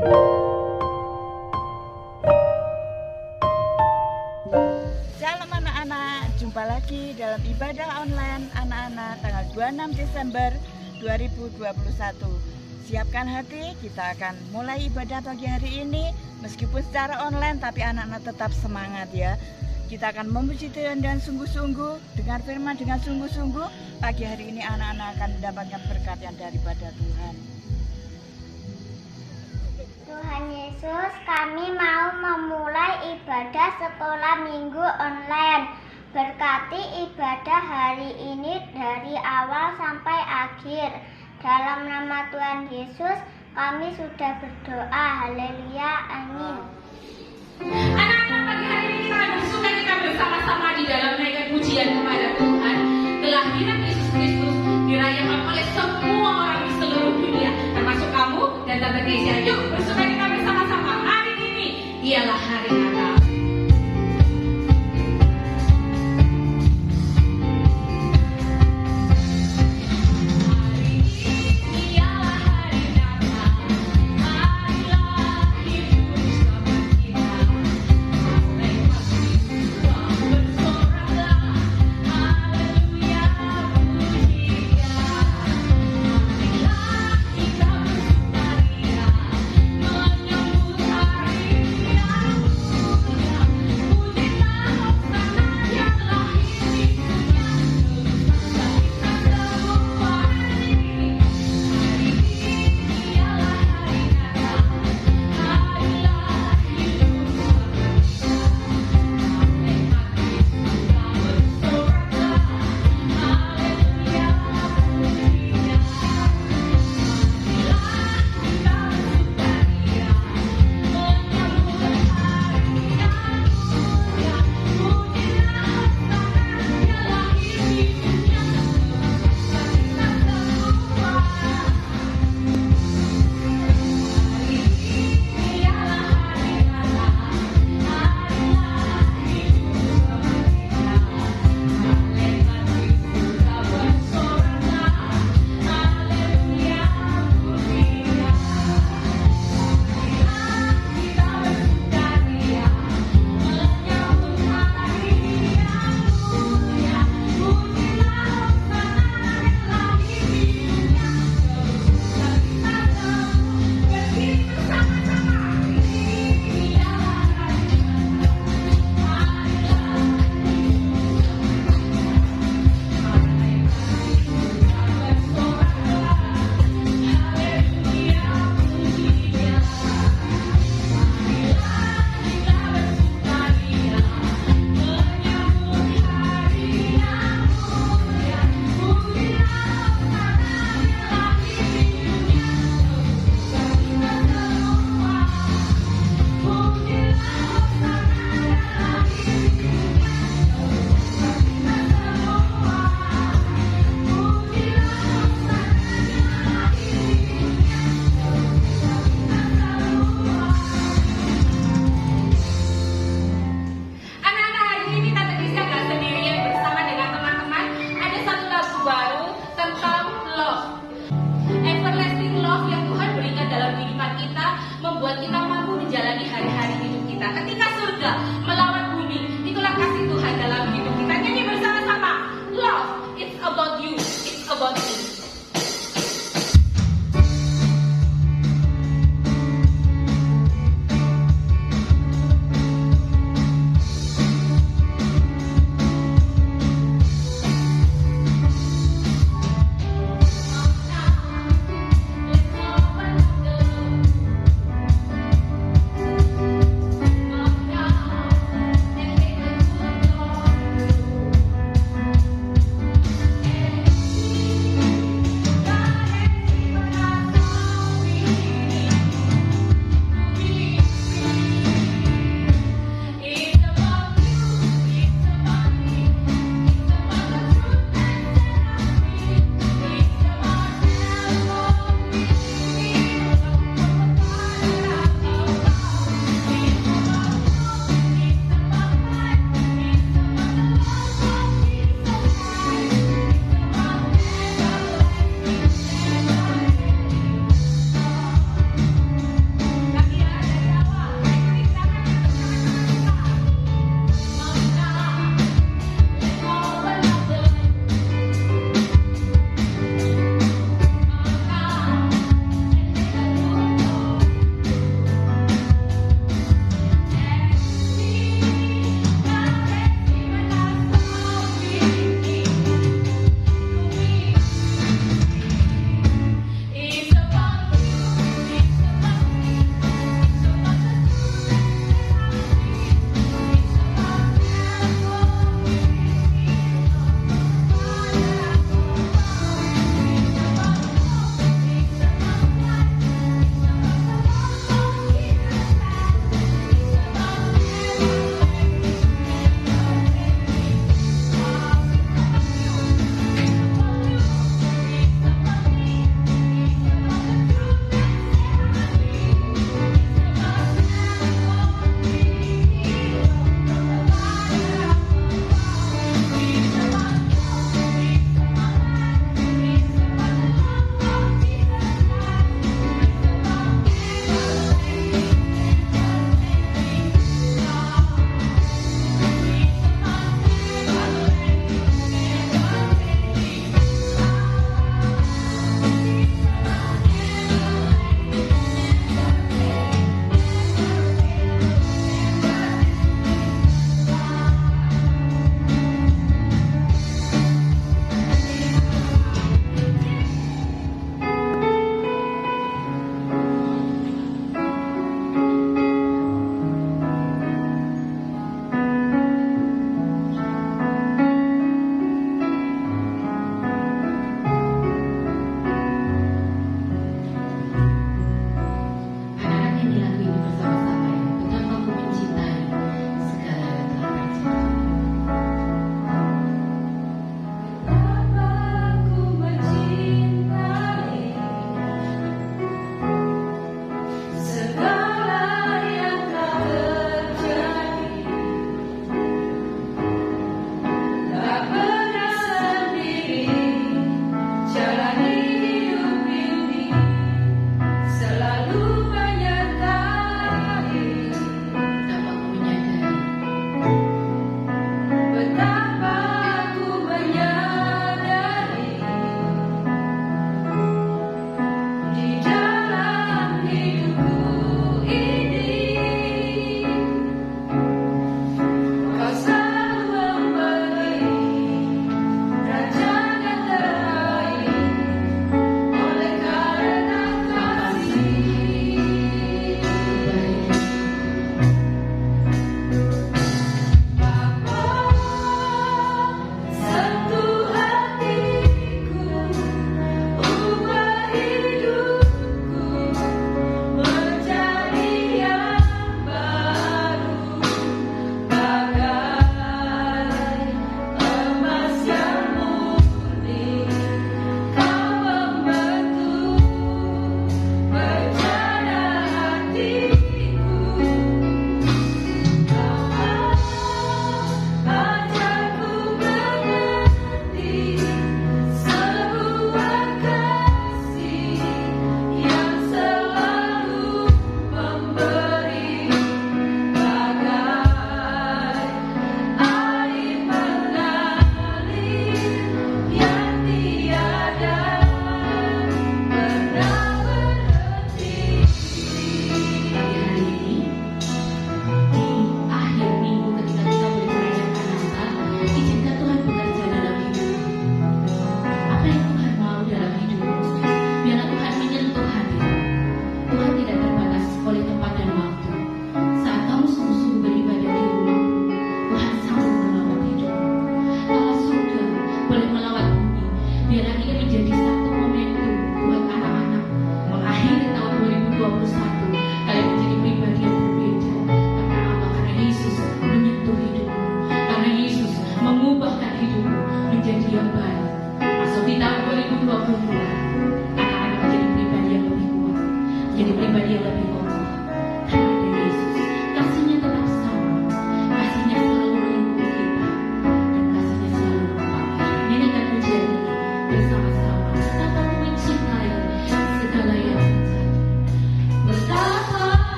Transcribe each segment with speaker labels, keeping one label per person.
Speaker 1: Shalom anak-anak, jumpa lagi dalam ibadah online anak-anak tanggal 26 Desember 2021. Siapkan hati, kita akan mulai ibadah pagi hari ini. Meskipun secara online, tapi anak-anak tetap semangat ya. Kita akan memuji Tuhan dengan sungguh-sungguh, dengar firman dengan sungguh-sungguh. Pagi hari ini anak-anak akan mendapatkan berkat yang daripada Tuhan.
Speaker 2: Tuhan Yesus, kami mau memulai ibadah sekolah minggu online. Berkati ibadah hari ini dari awal sampai akhir. Dalam nama Tuhan Yesus, kami sudah berdoa. Haleluya, amin.
Speaker 3: Anak-anak, pagi hari ini kita akan bersuka cita bersama-sama di dalam naikkan pujian kepada Tuhan. Kelahiran Yesus Kristus dirayakan oleh semua orang di seluruh dunia, termasuk kamu dan Tante Keisha. Yuk bersuka cita bersama-sama. Hari ini ialah hari Natal.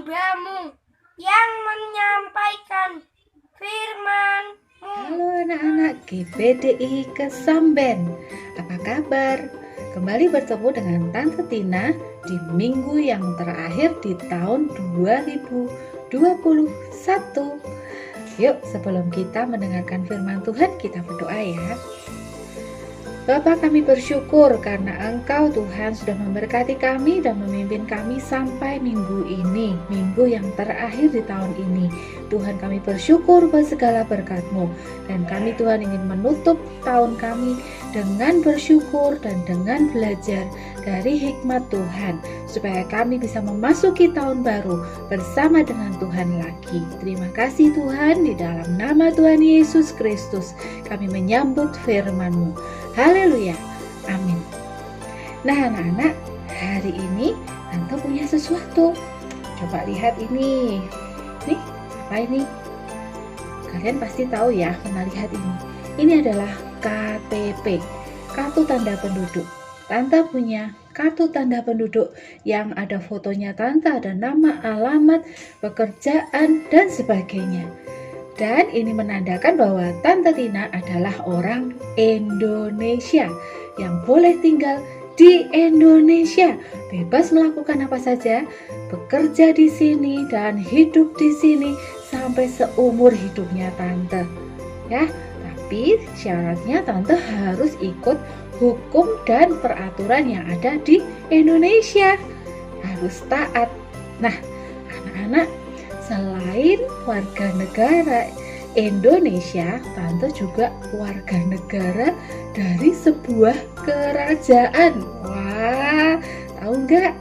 Speaker 2: hambamu yang menyampaikan firman-Mu.
Speaker 4: Halo anak-anak GBDI Kesamben, apa kabar? Kembali bertemu dengan Tante Tina di minggu yang terakhir di tahun 2021. Yuk, sebelum kita mendengarkan firman Tuhan, kita berdoa ya. Bapa, kami bersyukur karena Engkau Tuhan sudah memberkati kami dan memimpin kami sampai minggu ini, minggu yang terakhir di tahun ini. Tuhan, kami bersyukur buat segala berkat-Mu, dan kami Tuhan ingin menutup tahun kami dengan bersyukur dan dengan belajar dari hikmat Tuhan, supaya kami bisa memasuki tahun baru bersama dengan Tuhan lagi. Terima kasih Tuhan, di dalam nama Tuhan Yesus Kristus kami menyambut firman-Mu. Haleluya, amin. Nah anak-anak, hari ini Tante punya sesuatu. Coba lihat ini. Nih, apa ini? Kalian pasti tahu ya, pernah lihat ini. Ini adalah KTP, kartu tanda penduduk. Tante punya kartu tanda penduduk yang ada fotonya Tante, ada nama, alamat, pekerjaan, dan sebagainya. Dan ini menandakan bahwa Tante Tina adalah orang Indonesia yang boleh tinggal di Indonesia, bebas melakukan apa saja, bekerja di sini dan hidup di sini sampai seumur hidupnya Tante. Ya, tapi syaratnya Tante harus ikut hukum dan peraturan yang ada di Indonesia. Harus taat. Nah, anak-anak, selain warga negara Indonesia, Tante juga warga negara dari sebuah kerajaan. Wah, tahu nggak?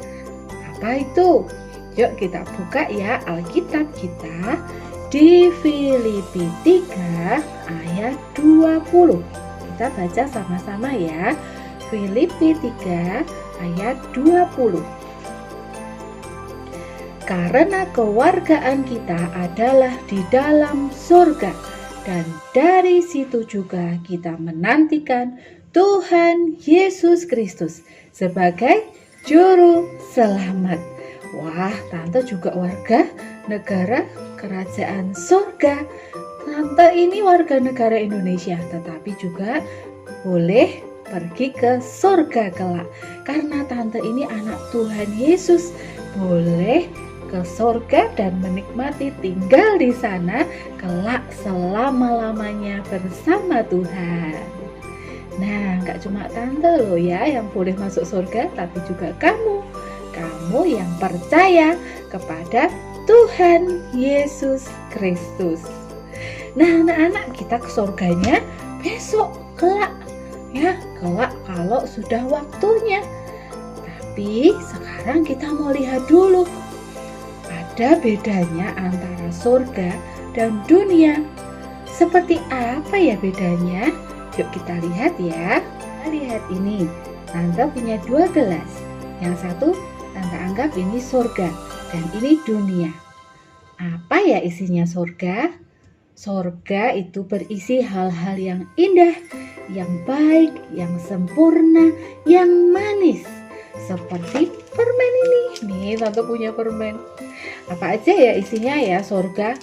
Speaker 4: Apa itu? Yuk kita buka ya Alkitab kita di Filipi 3 ayat 20. Kita baca sama-sama ya. Filipi 3 ayat 20. Karena kewargaan kita adalah di dalam surga, dan dari situ juga kita menantikan Tuhan Yesus Kristus sebagai juru selamat. Wah, Tante juga warga negara kerajaan surga. Tante ini warga negara Indonesia, tetapi juga boleh pergi ke surga kelak. Karena Tante ini anak Tuhan Yesus, boleh ke surga dan menikmati tinggal di sana kelak selama-lamanya bersama Tuhan. Nah, gak cuma Tante loh ya yang boleh masuk surga, tapi juga kamu yang percaya kepada Tuhan Yesus Kristus. Nah anak-anak, kita ke surganya besok kelak ya, kelak kalau sudah waktunya. Tapi sekarang kita mau lihat dulu, ada bedanya antara surga dan dunia. Seperti apa ya bedanya? Yuk kita lihat ya. Kita lihat ini, Tante punya 2 gelas. Yang satu Tante anggap ini surga dan ini dunia. Apa ya isinya surga? Surga itu berisi hal-hal yang indah, yang baik, yang sempurna, yang manis. Seperti permen ini. Nih, Tante punya permen. Apa aja ya isinya ya surga?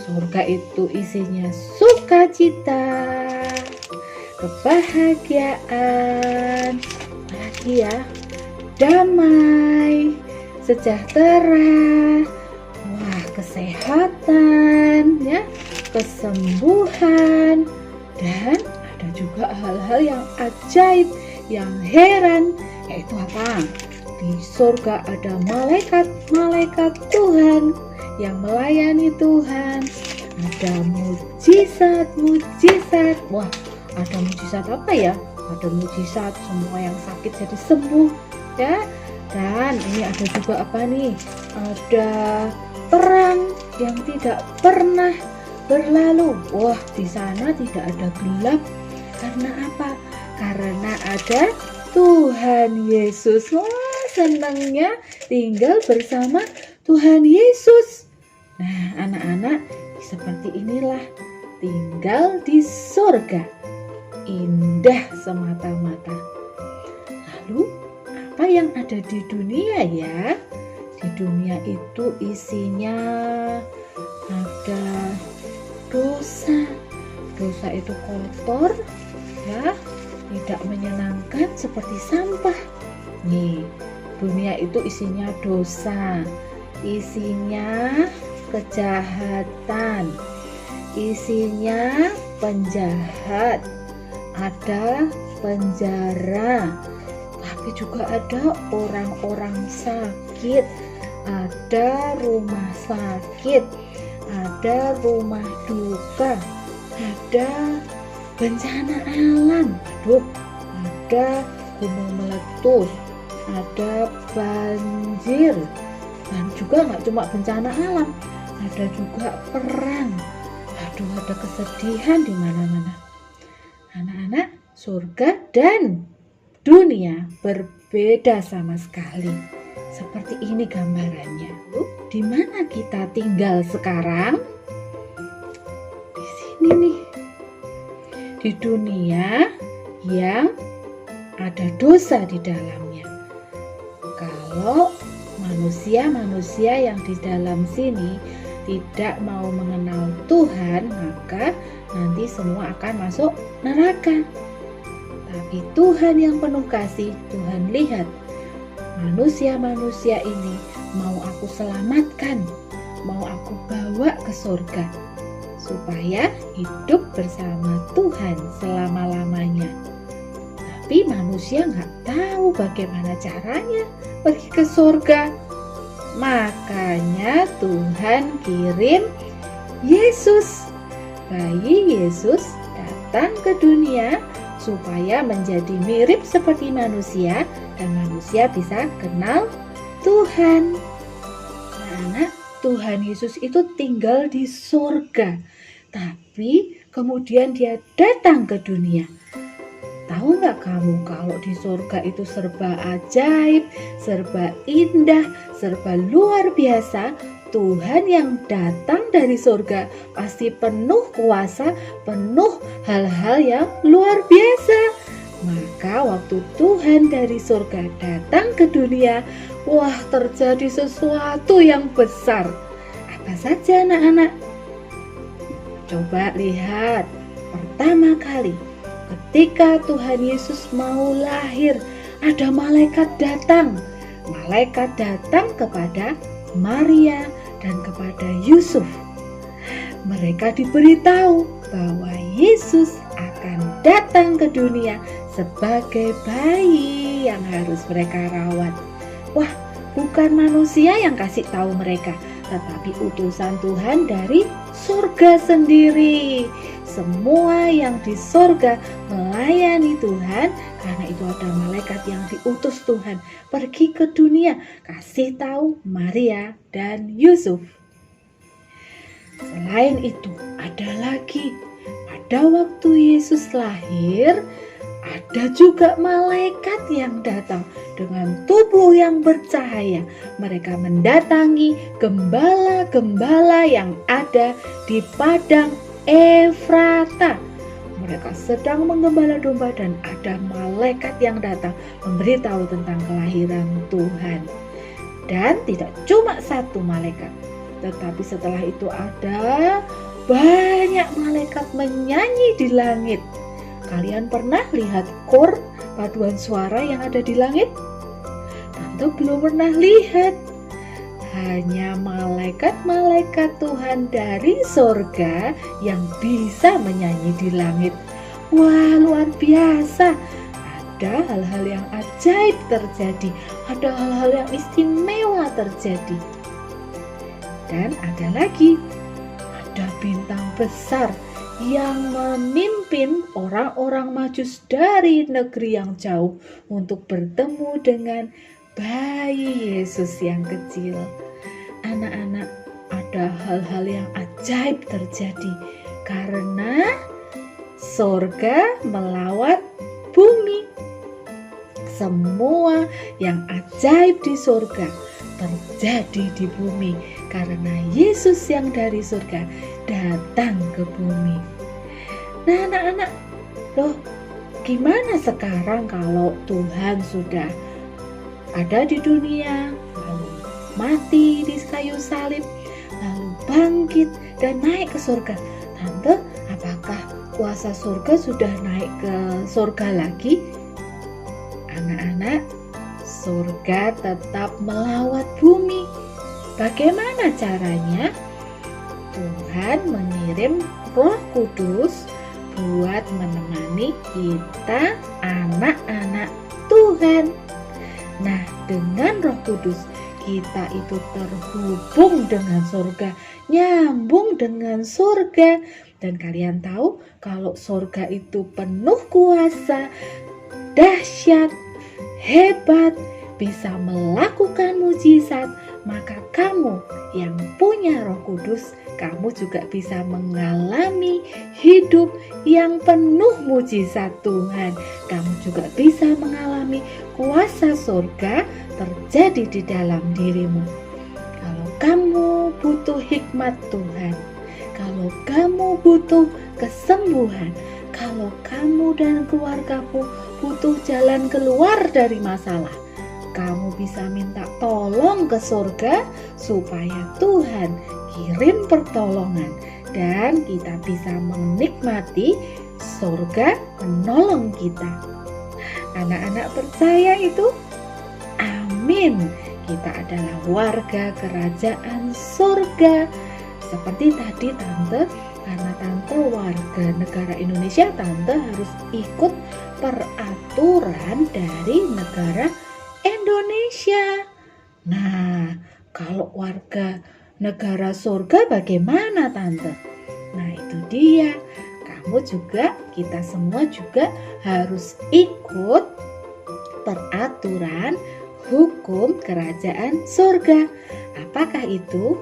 Speaker 4: Surga itu isinya sukacita, kebahagiaan, apalagi ya? Damai, sejahtera, wah, kesehatan, ya, kesembuhan, dan ada juga hal-hal yang ajaib, yang heran, yaitu apa? Di surga ada malaikat-malaikat Tuhan yang melayani Tuhan. Ada mujizat-mujizat. Wah, ada mujizat apa ya? Ada mujizat semua yang sakit jadi sembuh, ya. Dan ini ada juga apa nih? Ada terang yang tidak pernah berlalu. Wah, di sana tidak ada gelap. Karena apa? Karena ada Tuhan Yesus. Wah, senangnya tinggal bersama Tuhan Yesus. Nah, anak-anak, seperti inilah tinggal di surga. Indah semata-mata. Lalu, apa yang ada di dunia ya? Di Di dunia itu isinya ada dosa. Dosa itu kotor, ya, tidak menyenangkan seperti sampah. Nih, dunia itu isinya dosa, isinya kejahatan, isinya penjahat, ada penjara, tapi juga ada orang-orang sakit, ada rumah sakit, ada rumah duka, ada bencana alam, ada gunung meletus, ada banjir, dan juga nggak cuma bencana alam, ada juga perang. Ada kesedihan di mana-mana. Anak-anak, surga dan dunia berbeda sama sekali. Seperti ini gambarannya. Di mana kita tinggal sekarang? Di sini nih. Di dunia yang ada dosa di dalamnya. Kalau manusia-manusia yang di dalam sini tidak mau mengenal Tuhan, maka nanti semua akan masuk neraka. Tapi Tuhan yang penuh kasih, Tuhan lihat manusia-manusia ini mau aku selamatkan, mau aku bawa ke surga supaya hidup bersama Tuhan selama-lamanya. Tapi manusia nggak tahu bagaimana caranya pergi ke surga. Makanya Tuhan kirim Yesus. Bayi Yesus datang ke dunia supaya menjadi mirip seperti manusia dan manusia bisa kenal Tuhan. Anak, Tuhan Yesus itu tinggal di surga, tapi kemudian dia datang ke dunia. Tahu nggak kamu kalau di surga itu serba ajaib, serba indah, serba luar biasa? Tuhan yang datang dari surga pasti penuh kuasa, penuh hal-hal yang luar biasa. Maka waktu Tuhan dari surga datang ke dunia, wah, terjadi sesuatu yang besar. Apa saja anak-anak? Coba lihat. Pertama kali ketika Tuhan Yesus mau lahir, ada malaikat datang. Malaikat datang kepada Maria dan kepada Yusuf. Mereka diberitahu bahwa Yesus akan datang ke dunia sebagai bayi yang harus mereka rawat. Wah, bukan manusia yang kasih tahu mereka, tetapi utusan Tuhan dari surga sendiri. Semua yang di surga melayani Tuhan, karena itu ada malaikat yang diutus Tuhan pergi ke dunia, kasih tahu Maria dan Yusuf. Selain itu, ada lagi, pada waktu Yesus lahir, ada juga malaikat yang datang dengan tubuh yang bercahaya. Mereka mendatangi gembala-gembala yang ada di padang Efrata. Mereka sedang menggembala domba dan ada malaikat yang datang memberitahu tentang kelahiran Tuhan. Dan tidak cuma satu malaikat, tetapi setelah itu ada banyak malaikat menyanyi di langit. Kalian pernah lihat kor, paduan suara yang ada di langit? Tante belum pernah lihat. Hanya malaikat-malaikat Tuhan dari surga yang bisa menyanyi di langit. Wah, luar biasa. Ada hal-hal yang ajaib terjadi. Ada hal-hal yang istimewa terjadi. Dan ada lagi, ada bintang besar yang memimpin orang-orang Majus dari negeri yang jauh untuk bertemu dengan bayi Yesus yang kecil. Anak-anak, ada hal-hal yang ajaib terjadi karena surga melawat bumi. Semua yang ajaib di surga terjadi di bumi karena Yesus yang dari surga datang ke bumi. Nah, anak-anak, loh, gimana sekarang kalau Tuhan sudah ada di dunia, lalu mati di kayu salib, lalu bangkit dan naik ke surga. Tante, apakah kuasa surga sudah naik ke surga lagi? Anak-anak, surga tetap melawat bumi. Bagaimana caranya? Tuhan mengirim Roh Kudus buat menemani kita, anak-anak Tuhan. Nah, dengan Roh Kudus kita itu terhubung dengan surga, nyambung dengan surga. Dan kalian tahu kalau surga itu penuh kuasa, dahsyat, hebat, bisa melakukan mujizat, maka kamu yang punya Roh Kudus, kamu juga bisa mengalami hidup yang penuh mujizat Tuhan. Kamu juga bisa mengalami kuasa surga terjadi di dalam dirimu. Kalau kamu butuh hikmat Tuhan, kalau kamu butuh kesembuhan, kalau kamu dan keluargamu butuh jalan keluar dari masalah, kamu bisa minta tolong ke surga supaya Tuhan kirim pertolongan dan kita bisa menikmati surga menolong kita. Anak-anak percaya itu? Amin. Kita adalah warga kerajaan surga. Seperti tadi Tante, karena Tante warga negara Indonesia, Tante harus ikut peraturan dari negara Indonesia. Nah, kalau warga negara surga bagaimana Tante? Nah, itu dia. Kamu juga, kita semua juga harus ikut peraturan hukum kerajaan surga. Apakah itu?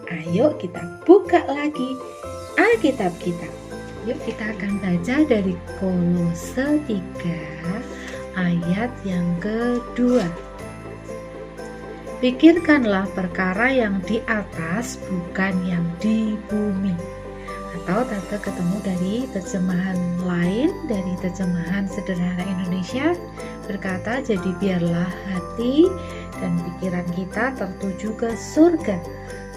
Speaker 4: Ayo kita buka lagi Alkitab kita. Yuk kita akan baca dari Kolose 3 ayat yang kedua. Pikirkanlah perkara yang di atas, bukan yang di bumi. Atau Tante ketemu dari terjemahan lain, dari terjemahan sederhana Indonesia, berkata, jadi biarlah hati dan pikiran kita tertuju ke surga,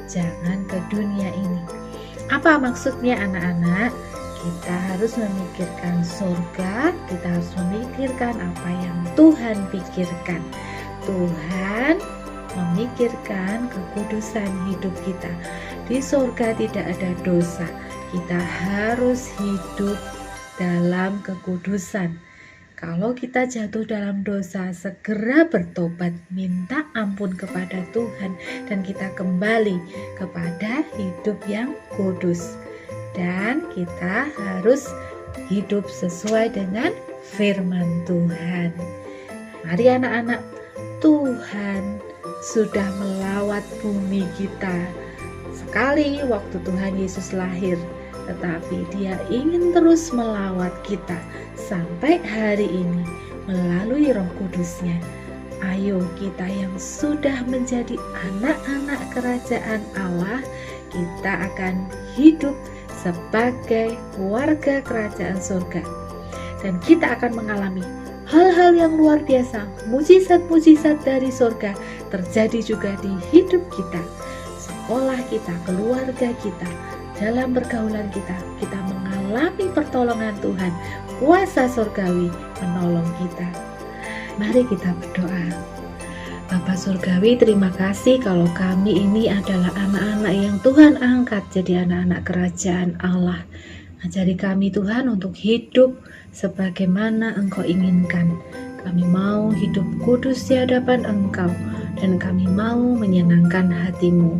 Speaker 4: jangan ke dunia ini. Apa maksudnya anak-anak? Kita harus memikirkan surga, kita harus memikirkan apa yang Tuhan pikirkan. Tuhan memikirkan kekudusan hidup kita. Di surga tidak ada dosa. Kita harus hidup dalam kekudusan. Kalau kita jatuh dalam dosa, segera bertobat, minta ampun kepada Tuhan, dan kita kembali kepada hidup yang kudus. Dan kita harus hidup sesuai dengan firman Tuhan. Mari anak-anak, Tuhan sudah melawat bumi kita. Sekali waktu Tuhan Yesus lahir, tetapi Dia ingin terus melawat kita sampai hari ini melalui Roh Kudus-Nya. Ayo kita yang sudah menjadi anak-anak kerajaan Allah, kita akan hidup sebagai warga kerajaan surga. Dan kita akan mengalami hal-hal yang luar biasa, mujizat-mujizat dari surga terjadi juga di hidup kita, sekolah kita, keluarga kita, dalam pergaulan kita, kita mengalami pertolongan Tuhan, kuasa surgawi menolong kita. Mari kita berdoa. Bapa Surgawi, terima kasih kalau kami ini adalah anak-anak yang Tuhan angkat jadi anak-anak kerajaan Allah. Ajari kami Tuhan untuk hidup sebagaimana Engkau inginkan. Kami mau hidup kudus di hadapan Engkau, dan kami mau menyenangkan hati-Mu.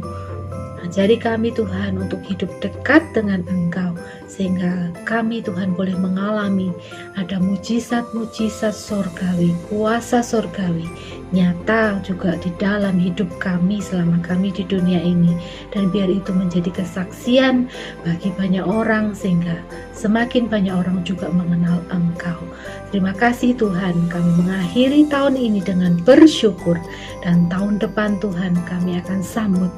Speaker 4: Ajari kami Tuhan untuk hidup dekat dengan Engkau, sehingga kami Tuhan boleh mengalami ada mujizat-mujizat surgawi, kuasa surgawi nyata juga di dalam hidup kami selama kami di dunia ini. Dan biar itu menjadi kesaksian bagi banyak orang, sehingga semakin banyak orang juga mengenal Engkau. Terima kasih Tuhan, kami mengakhiri tahun ini dengan bersyukur, dan tahun depan Tuhan kami akan sambut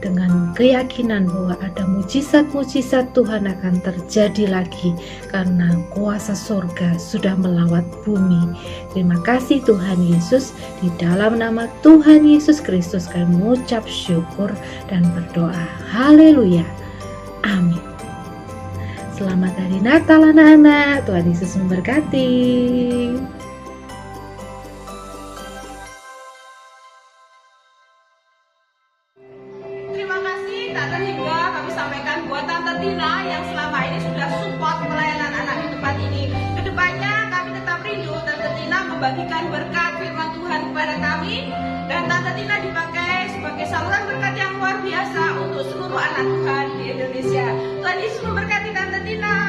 Speaker 4: dengan keyakinan bahwa ada mujizat-mujizat Tuhan akan akan terjadi lagi karena kuasa surga sudah melawat bumi. Terima kasih Tuhan Yesus. Di dalam nama Tuhan Yesus Kristus kami mengucap syukur dan berdoa. Haleluya. Amin. Selamat hari Natal anak-anak. Tuhan Yesus memberkati.
Speaker 5: Terima kasih Tante Hingga kami sampaikan buat Tante Tina yang selama ini sudah support pelayanan anak di tempat ini. Kedepannya kami tetap rindu Tante Tina membagikan berkat firman Tuhan kepada kami, dan Tante Tina dipakai sebagai saluran berkat yang luar biasa untuk seluruh anak Tuhan di Indonesia. Tuhan Yesus memberkati Tante Tina.